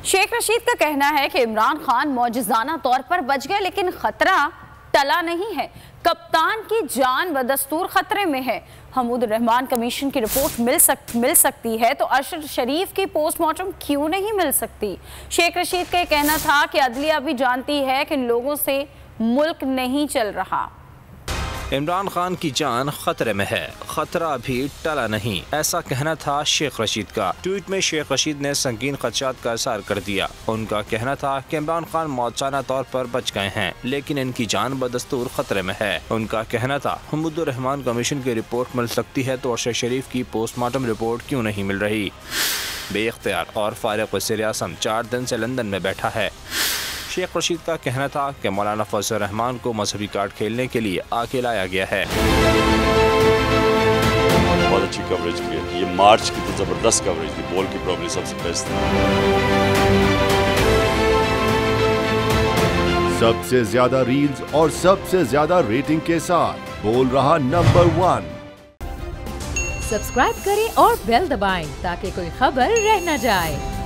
शेख रशीद का कहना है कि इमरान खान मौजज़ाना तौर पर बच गए, लेकिन खतरा टला नहीं है। कप्तान की जान बदस्तूर खतरे में है। हमूद रहमान कमीशन की रिपोर्ट मिल सकती है तो अरशद शरीफ की पोस्टमार्टम क्यों नहीं मिल सकती? शेख रशीद का कहना था कि अदलिया भी जानती है कि इन लोगों से मुल्क नहीं चल रहा। इमरान खान की जान खतरे में है, खतरा भी टला नहीं, ऐसा कहना था शेख रशीद का। ट्वीट में शेख रशीद ने संगीन खदशात का इज़हार कर दिया। उनका कहना था कि इमरान खान मौजूदा तौर पर बच गए हैं, लेकिन इनकी जान बदस्तूर खतरे में है। उनका कहना था हमूद रहमान कमीशन की रिपोर्ट मिल सकती है तो अरशद शरीफ की पोस्टमार्टम रिपोर्ट क्यों नहीं मिल रही? बेइख्तियार और फारिग वज़ीर आज़म 4 दिन से लंदन में बैठा है। शेख रशीद का कहना था कि मौलाना फजल रहमान को मजहबी कार्ड खेलने के लिए आके लाया गया है। बहुत अच्छी कवरेज की है, ये मार्च की तो जबरदस्त कवरेज थी, बॉल की प्रॉब्लम सबसे बेस्ट थी। सबसे ज्यादा रील्स और सबसे ज्यादा रेटिंग के साथ बोल रहा नंबर 1। सब्सक्राइब करें और बेल दबाएं ताकि कोई खबर रह न जाए।